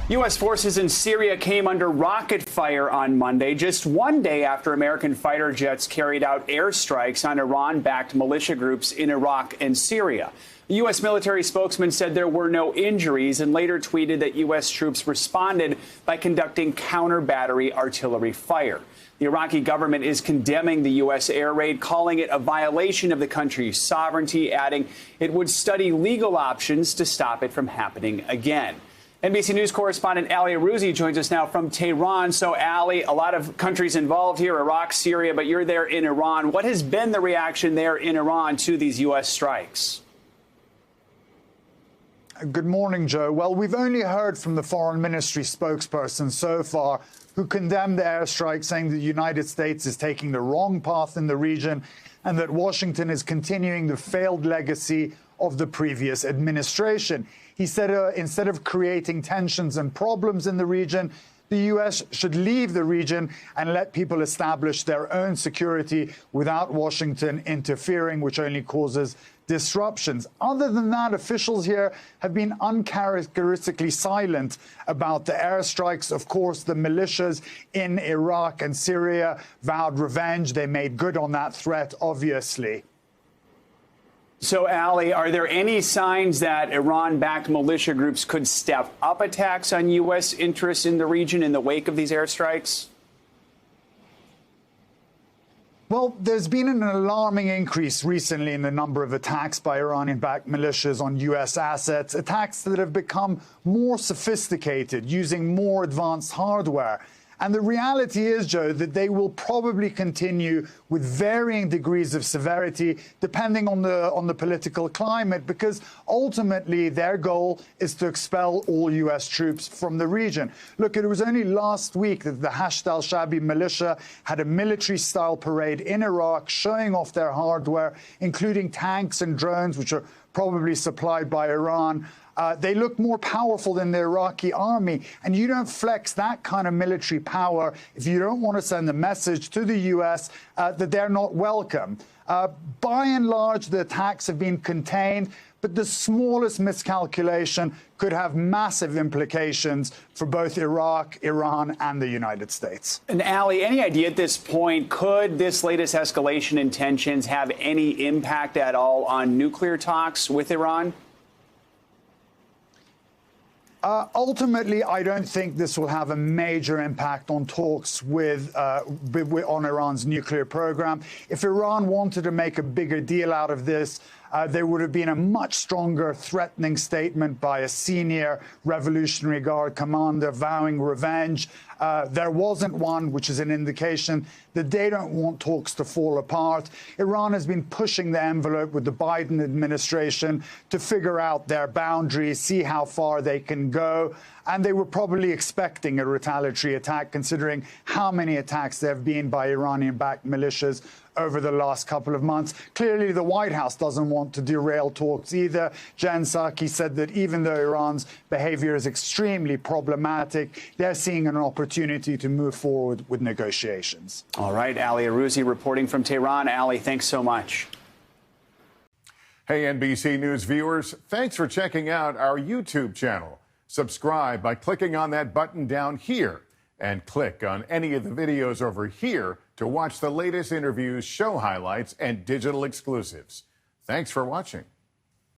U.S. forces in Syria came under rocket fire on Monday, just one day after American fighter jets carried out airstrikes on Iran-backed militia groups in Iraq and Syria. The U.S. military spokesman said there were no injuries and later tweeted that U.S. troops responded by conducting counter-battery artillery fire. The Iraqi government is condemning the U.S. air raid, calling it a violation of the country's sovereignty, adding it would study legal options to stop it from happening again. NBC News correspondent Ali Arouzi joins us now from Tehran. So, Ali, a lot of countries involved here, Iraq, Syria, but you're there in Iran. What has been the reaction there in Iran to these U.S. strikes? Good morning, Joe. Well, we've only heard from the Foreign Ministry spokesperson so far, who condemned the airstrike, saying the United States is taking the wrong path in the region and that Washington is continuing the failed legacy of the previous administration. He said instead of creating tensions and problems in the region, the U.S. should leave the region and let people establish their own security without Washington interfering, which only causes disruptions. Other than that, officials here have been uncharacteristically silent about the airstrikes. Of course, the militias in Iraq and Syria vowed revenge. They made good on that threat, obviously. So, Ali, are there any signs that Iran-backed militia groups could step up attacks on U.S. interests in the region in the wake of these airstrikes? Well, there's been an alarming increase recently in the number of attacks by Iranian-backed militias on U.S. assets, attacks that have become more sophisticated, using more advanced hardware. And the reality is, Joe, that they will probably continue with varying degrees of severity, depending on the political climate, because ultimately their goal is to expel all U.S. troops from the region. Look, it was only last week that the Hashd al-Shabi militia had a military-style parade in Iraq showing off their hardware, including tanks and drones, which are probably supplied by Iran. They look more powerful than the Iraqi army, and you don't flex that kind of military power if you don't want to send a message to the U.S. That they're not welcome. By and large, the attacks have been contained, but the smallest miscalculation could have massive implications for both Iraq, Iran, and the United States. And Ali, any idea at this point, could this latest escalation in tensions have any impact at all on nuclear talks with Iran? Ultimately, I don't think this will have a major impact on talks on Iran's nuclear program. If Iran wanted to make a bigger deal out of this, there would have been a much stronger threatening statement by a senior Revolutionary Guard commander vowing revenge. There wasn't one, which is an indication that they don't want talks to fall apart. Iran has been pushing the envelope with the Biden administration to figure out their boundaries, see how far they can go. And they were probably expecting a retaliatory attack, considering how many attacks there have been by Iranian-backed militias over the last couple of months. Clearly, the White House doesn't want to derail talks either. Jen Psaki said that even though Iran's behavior is extremely problematic, they're seeing an opportunity to move forward with negotiations. All right, Ali Arouzi reporting from Tehran. Ali, thanks so much. Hey, NBC News viewers, thanks for checking out our YouTube channel. Subscribe by clicking on that button down here and click on any of the videos over here to watch the latest interviews, show highlights, and digital exclusives. Thanks for watching.